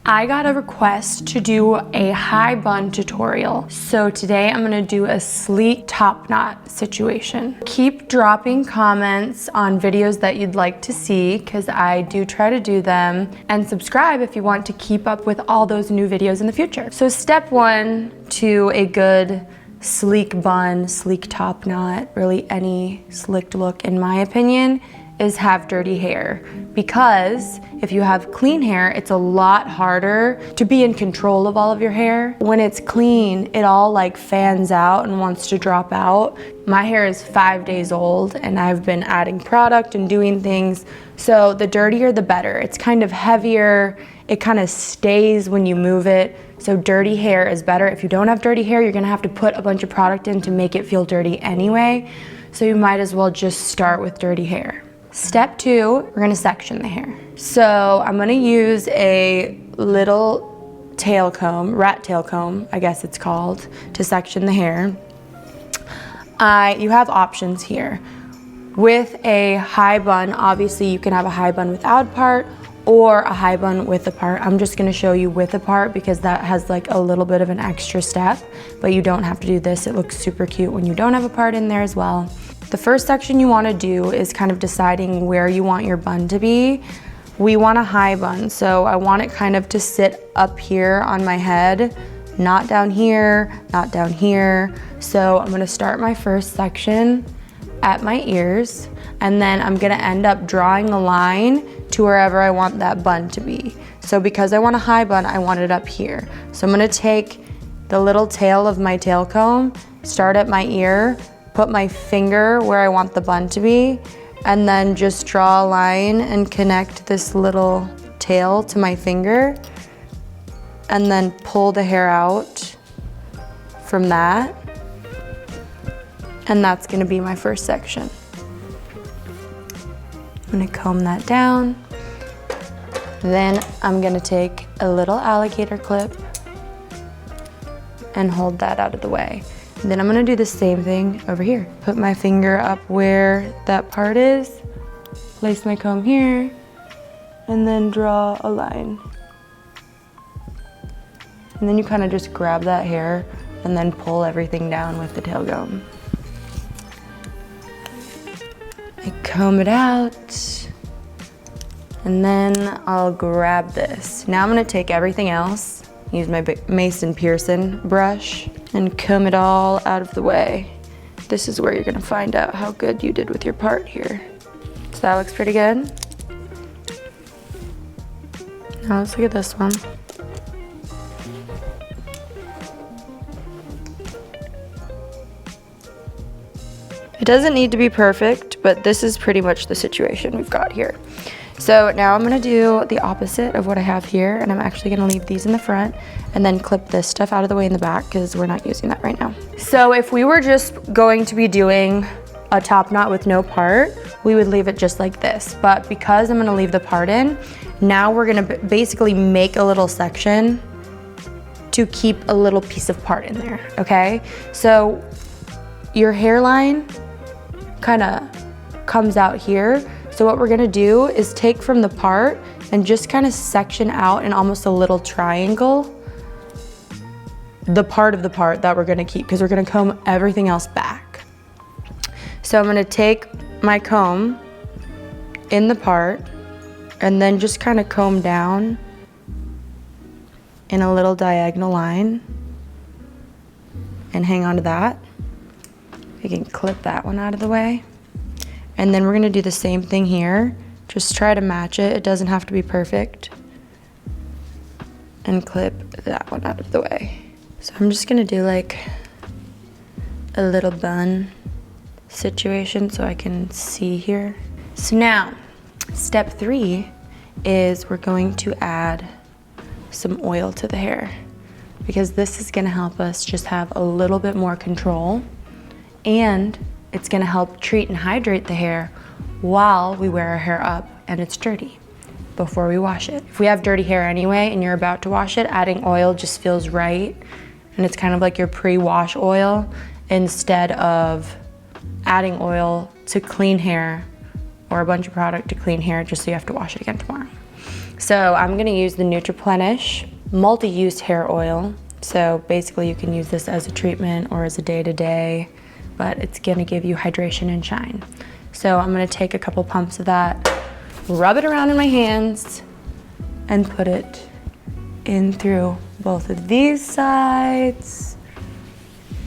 I got a request to do a high bun tutorial. So today I'm gonna do a sleek top knot situation. Keep dropping comments on videos that you'd like to see, because I do try to do them, and subscribe if you want to keep up with all those new videos in the future. So step one to a good sleek bun, sleek top knot, really any slicked look in my opinion, is have dirty hair. Because if you have clean hair, it's a lot harder to be in control of all of your hair. When it's clean, it all like fans out and wants to drop out. My hair is 5 days old and I've been adding product and doing things. So the dirtier the better. It's kind of heavier. It kind of stays when you move it. So dirty hair is better. If you don't have dirty hair, you're gonna have to put a bunch of product in to make it feel dirty anyway. So you might as well just start with dirty hair. Step two, we're gonna section the hair. So I'm gonna use a little tail comb, rat tail comb, I guess it's called, to section the hair. You have options here. With a high bun, obviously you can have a high bun without a part or a high bun with a part. I'm just gonna show you with a part because that has like a little bit of an extra step, but you don't have to do this. It looks super cute when you don't have a part in there as well. The first section you want to do is kind of deciding where you want your bun to be. We want a high bun, so I want it kind of to sit up here on my head, not down here, not down here. So I'm going to start my first section at my ears, and then I'm going to end up drawing a line to wherever I want that bun to be. So because I want a high bun, I want it up here. So I'm going to take the little tail of my tail comb, start at my ear, put my finger where I want the bun to be, and then just draw a line and connect this little tail to my finger, and then pull the hair out from that. And that's gonna be my first section. I'm gonna comb that down. Then I'm gonna take a little alligator clip and hold that out of the way. Then I'm gonna do the same thing over here. Put my finger up where that part is, place my comb here, and then draw a line. And then you kind of just grab that hair and then pull everything down with the tail comb. I comb it out, and then I'll grab this. Now I'm gonna take everything else, use my Mason Pearson brush, and comb it all out of the way. This is where you're gonna find out how good you did with your part here. So that looks pretty good. Now let's look at this one. It doesn't need to be perfect, but this is pretty much the situation we've got here. So now I'm gonna do the opposite of what I have here, and I'm actually gonna leave these in the front and then clip this stuff out of the way in the back because we're not using that right now. So if we were just going to be doing a top knot with no part, we would leave it just like this. But because I'm gonna leave the part in, now we're gonna basically make a little section to keep a little piece of part in there, okay? So your hairline kinda comes out here. So what we're gonna do is take from the part and just kind of section out in almost a little triangle the part of the part that we're gonna keep, because we're gonna comb everything else back. So I'm gonna take my comb in the part and then just kind of comb down in a little diagonal line and hang on to that. You can clip that one out of the way. And then we're gonna do the same thing here. Just try to match it. It doesn't have to be perfect. And clip that one out of the way. So I'm just gonna do like a little bun situation so I can see here. So now, step 3 is we're going to add some oil to the hair, because this is gonna help us just have a little bit more control, and it's gonna help treat and hydrate the hair while we wear our hair up and it's dirty before we wash it. If we have dirty hair anyway and you're about to wash it, adding oil just feels right, and it's kind of like your pre-wash oil instead of adding oil to clean hair or a bunch of product to clean hair just so you have to wash it again tomorrow. So I'm gonna use the Nutriplenish multi-use hair oil. So basically you can use this as a treatment or as a day-to-day, but it's gonna give you hydration and shine. So I'm gonna take a couple pumps of that, rub it around in my hands, and put it in through both of these sides.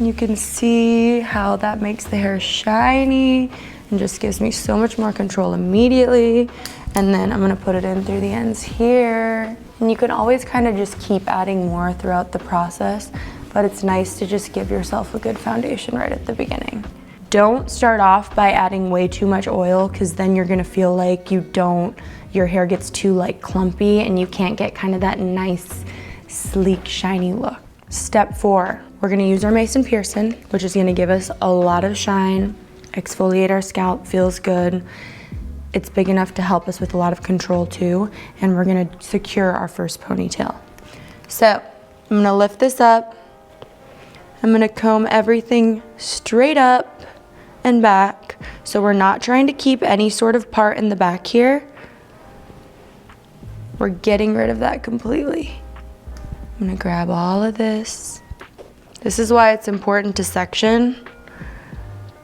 You can see how that makes the hair shiny and just gives me so much more control immediately. And then I'm gonna put it in through the ends here. And you can always kind of just keep adding more throughout the process, but it's nice to just give yourself a good foundation right at the beginning. Don't start off by adding way too much oil, because then you're gonna feel like your hair gets too like clumpy and you can't get kind of that nice, sleek, shiny look. Step 4, we're gonna use our Mason Pearson, which is gonna give us a lot of shine, exfoliate our scalp, feels good. It's big enough to help us with a lot of control too, and we're gonna secure our first ponytail. So I'm gonna lift this up. I'm gonna comb everything straight up and back. So we're not trying to keep any sort of part in the back here. We're getting rid of that completely. I'm gonna grab all of this. This is why it's important to section,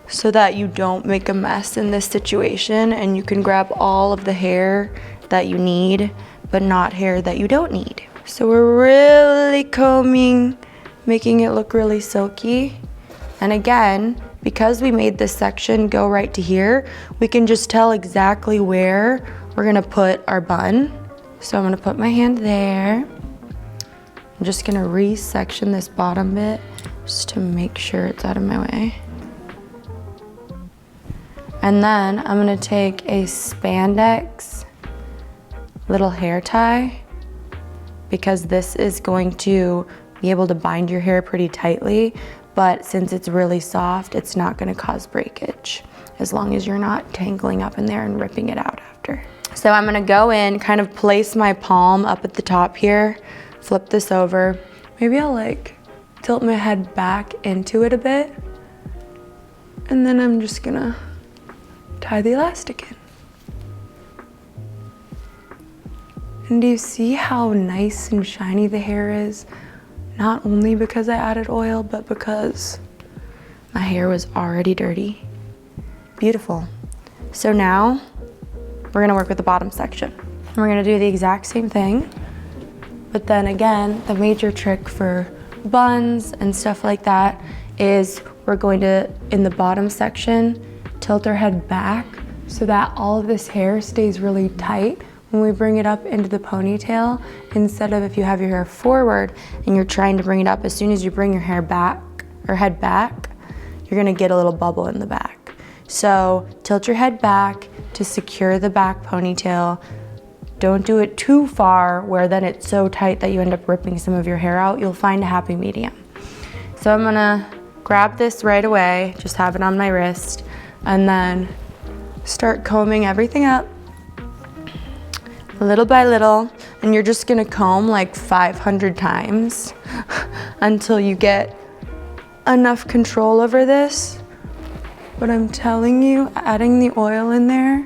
so that you don't make a mess in this situation and you can grab all of the hair that you need, but not hair that you don't need. So we're really combing, making it look really silky. And again, because we made this section go right to here, we can just tell exactly where we're gonna put our bun. So I'm gonna put my hand there. I'm just gonna resection this bottom bit just to make sure it's out of my way. And then I'm gonna take a spandex little hair tie, because this is going to be able to bind your hair pretty tightly, but since it's really soft, it's not gonna cause breakage, as long as you're not tangling up in there and ripping it out after. So I'm gonna go in, kind of place my palm up at the top here, flip this over. Maybe I'll like tilt my head back into it a bit, and then I'm just gonna tie the elastic in. And do you see how nice and shiny the hair is? Not only because I added oil, but because my hair was already dirty. Beautiful. So now we're gonna work with the bottom section. And we're gonna do the exact same thing, but then again, the major trick for buns and stuff like that is we're going to, in the bottom section, tilt our head back so that all of this hair stays really tight when we bring it up into the ponytail, instead of if you have your hair forward and you're trying to bring it up, as soon as you bring your hair back or head back, you're gonna get a little bubble in the back. So tilt your head back to secure the back ponytail. Don't do it too far where then it's so tight that you end up ripping some of your hair out. You'll find a happy medium. So I'm gonna grab this right away, just have it on my wrist, and then start combing everything up little by little. And you're just gonna comb like 500 times until you get enough control over this. But I'm telling you, adding the oil in there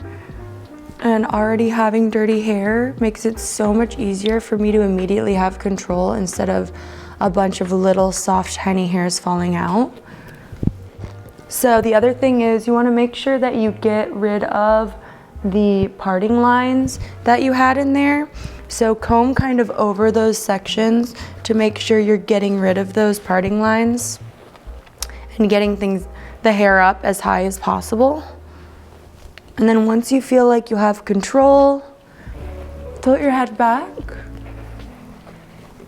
and already having dirty hair makes it so much easier for me to immediately have control instead of a bunch of little soft shiny hairs falling out. So the other thing is you want to make sure that you get rid of the parting lines that you had in there. So comb kind of over those sections to make sure you're getting rid of those parting lines and getting the hair up as high as possible. And then once you feel like you have control, tilt your head back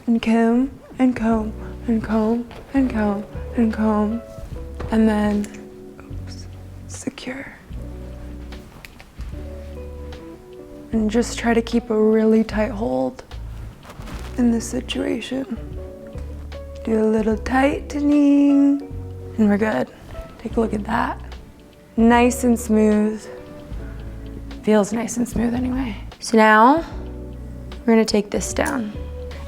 and comb and comb and comb and comb and comb, and then secure. And just try to keep a really tight hold in this situation. Do a little tightening, and we're good. Take a look at that. Nice and smooth. Feels nice and smooth anyway. So now we're gonna take this down.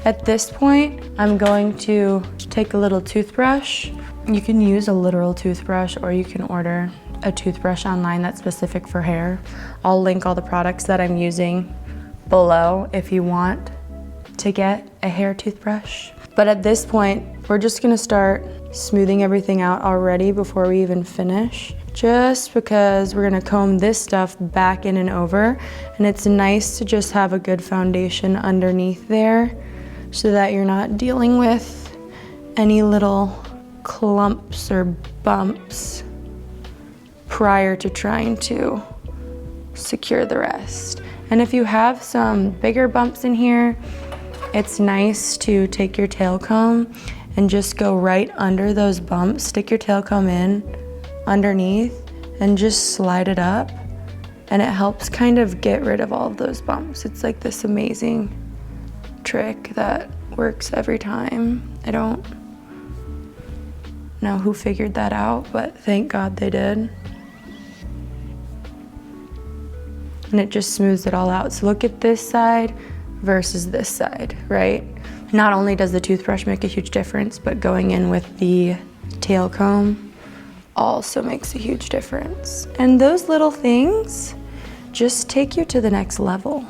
At this point, I'm going to take a little toothbrush. You can use a literal toothbrush, or you can order a toothbrush online that's specific for hair. I'll link all the products that I'm using below if you want to get a hair toothbrush. But at this point, we're just gonna start smoothing everything out already before we even finish, just because we're gonna comb this stuff back in and over, and it's nice to just have a good foundation underneath there so that you're not dealing with any little clumps or bumps prior to trying to secure the rest. And if you have some bigger bumps in here, it's nice to take your tail comb and just go right under those bumps, stick your tail comb in underneath and just slide it up, and it helps kind of get rid of all of those bumps. It's like this amazing trick that works every time. I don't know who figured that out, but thank God they did. And it just smooths it all out. So look at this side versus this side, right? Not only does the toothbrush make a huge difference, but going in with the tail comb also makes a huge difference. And those little things just take you to the next level.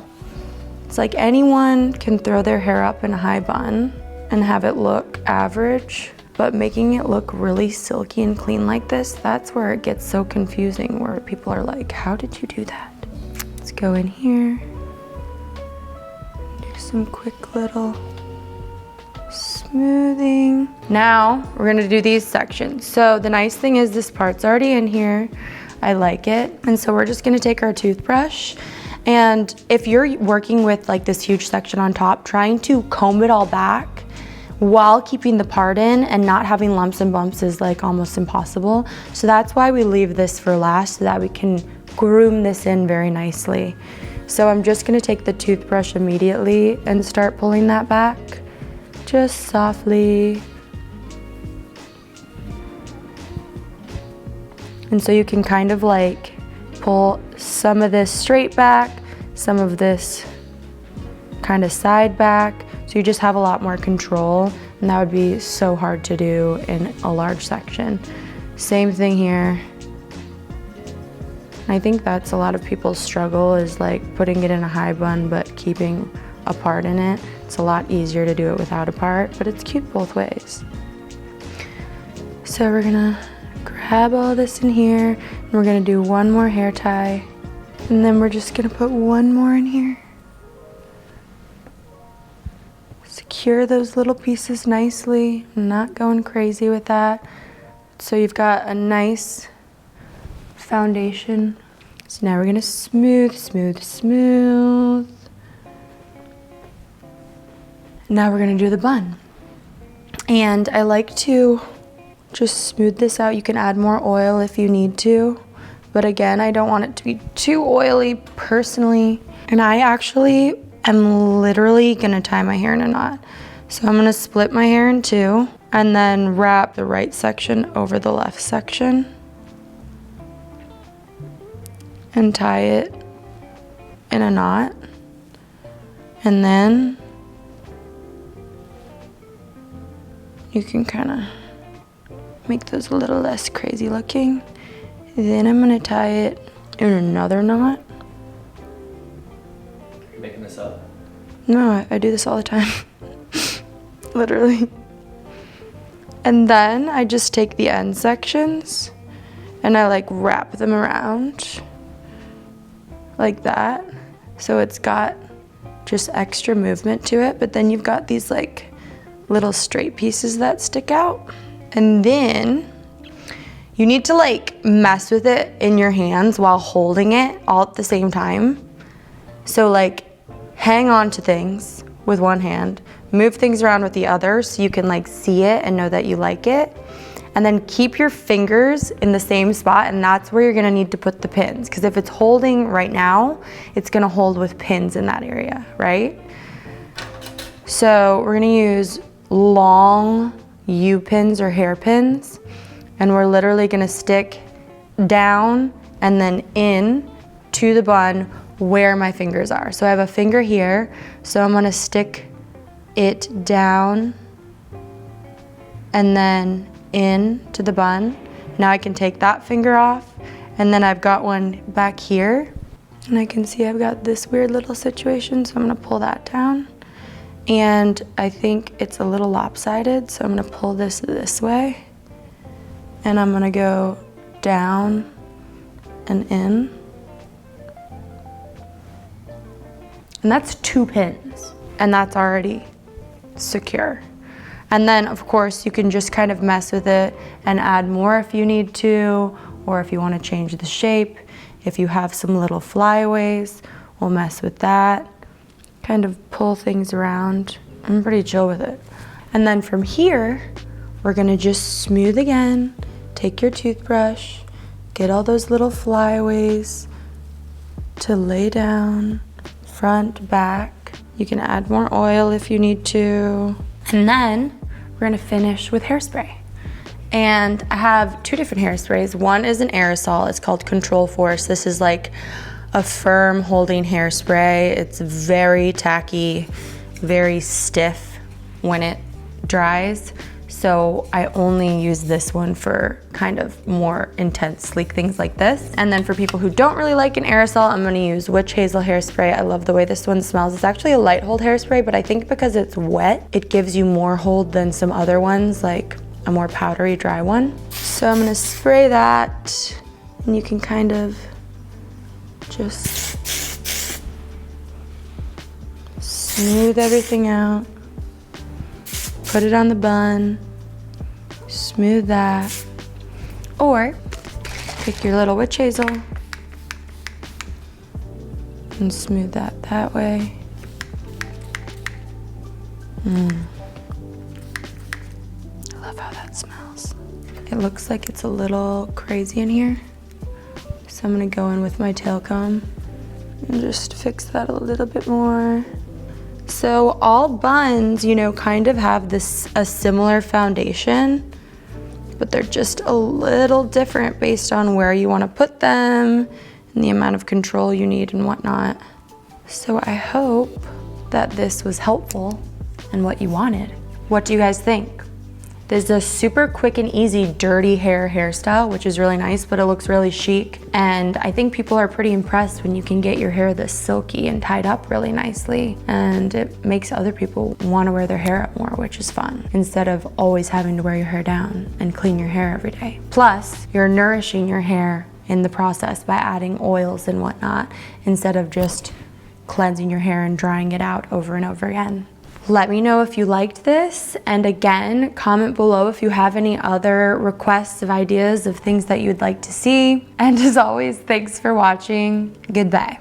It's like anyone can throw their hair up in a high bun and have it look average, but making it look really silky and clean like this, that's where it gets so confusing, where people are like, how did you do that? Let's go in here. Some quick little smoothing. Now we're gonna do these sections. So the nice thing is this part's already in here. I like it. And so we're just gonna take our toothbrush, and if you're working with like this huge section on top, trying to comb it all back while keeping the part in and not having lumps and bumps is like almost impossible. So that's why we leave this for last, so that we can groom this in very nicely. So I'm just gonna take the toothbrush immediately and start pulling that back, just softly. And so you can kind of like pull some of this straight back, some of this kind of side back, so you just have a lot more control, and that would be so hard to do in a large section. Same thing here. I think that's a lot of people's struggle, is like putting it in a high bun but keeping a part in it. It's a lot easier to do it without a part, but it's cute both ways. So we're gonna grab all this in here, and we're gonna do one more hair tie, and then we're just gonna put one more in here. Secure those little pieces nicely. I'm not going crazy with that. So you've got a nice foundation. So now we're gonna smooth, smooth, smooth. Now we're gonna do the bun. And I like to just smooth this out. You can add more oil if you need to, but again, I don't want it to be too oily personally. And I actually am literally gonna tie my hair in a knot. So I'm gonna split my hair in two and then wrap the right section over the left section and tie it in a knot. And then you can kind of make those a little less crazy looking. Then I'm gonna tie it in another knot. Are you making this up? No, I do this all the time. Literally. And then I just take the end sections and I like wrap them around like that. So it's got just extra movement to it, but then you've got these like little straight pieces that stick out. And then you need to like mess with it in your hands while holding it all at the same time. So like hang on to things with one hand, move things around with the other so you can like see it and know that you like it. And then keep your fingers in the same spot, and that's where you're gonna need to put the pins. Because if it's holding right now, it's gonna hold with pins in that area, right? So we're gonna use long U-pins or hairpins, and we're literally gonna stick down and then in to the bun where my fingers are. So I have a finger here, so I'm gonna stick it down and then in to the bun. Now I can take that finger off, and then I've got one back here, And I can see I've got this weird little situation, so I'm gonna pull that down. And I think it's a little lopsided, so I'm gonna pull this way. And I'm gonna go down and in. And that's 2 pins, and that's already secure. And then of course you can just kind of mess with it and add more if you need to, or if you want to change the shape. If you have some little flyaways, we'll mess with that. Kind of pull things around. I'm pretty chill with it. And then from here, we're gonna just smooth again. Take your toothbrush, get all those little flyaways to lay down, front, back. You can add more oil if you need to. And then we're gonna finish with hairspray. And I have 2 different hairsprays. One is an aerosol, it's called Control Force. This is like a firm holding hairspray. It's very tacky, very stiff when it dries. So I only use this one for kind of more intense, sleek things like this. And then for people who don't really like an aerosol, I'm gonna use Witch Hazel hairspray. I love the way this one smells. It's actually a light hold hairspray, but I think because it's wet, it gives you more hold than some other ones, like a more powdery, dry one. So I'm gonna spray that, and you can kind of just smooth everything out. Put it on the bun, smooth that. Or pick your little witch hazel and smooth that way. I love how that smells. It looks like it's a little crazy in here. So I'm gonna go in with my tail comb and just fix that a little bit more. So all buns, you know, kind of have a similar foundation, but they're just a little different based on where you want to put them and the amount of control you need and whatnot. So I hope that this was helpful and what you wanted. What do you guys think? This is a super quick and easy dirty hair hairstyle, which is really nice, but it looks really chic. And I think people are pretty impressed when you can get your hair this silky and tied up really nicely. And it makes other people want to wear their hair up more, which is fun, instead of always having to wear your hair down and clean your hair every day. Plus, you're nourishing your hair in the process by adding oils and whatnot, instead of just cleansing your hair and drying it out over and over again. Let me know if you liked this, and again, comment below if you have any other requests of ideas of things that you'd like to see. And as always, thanks for watching. Goodbye.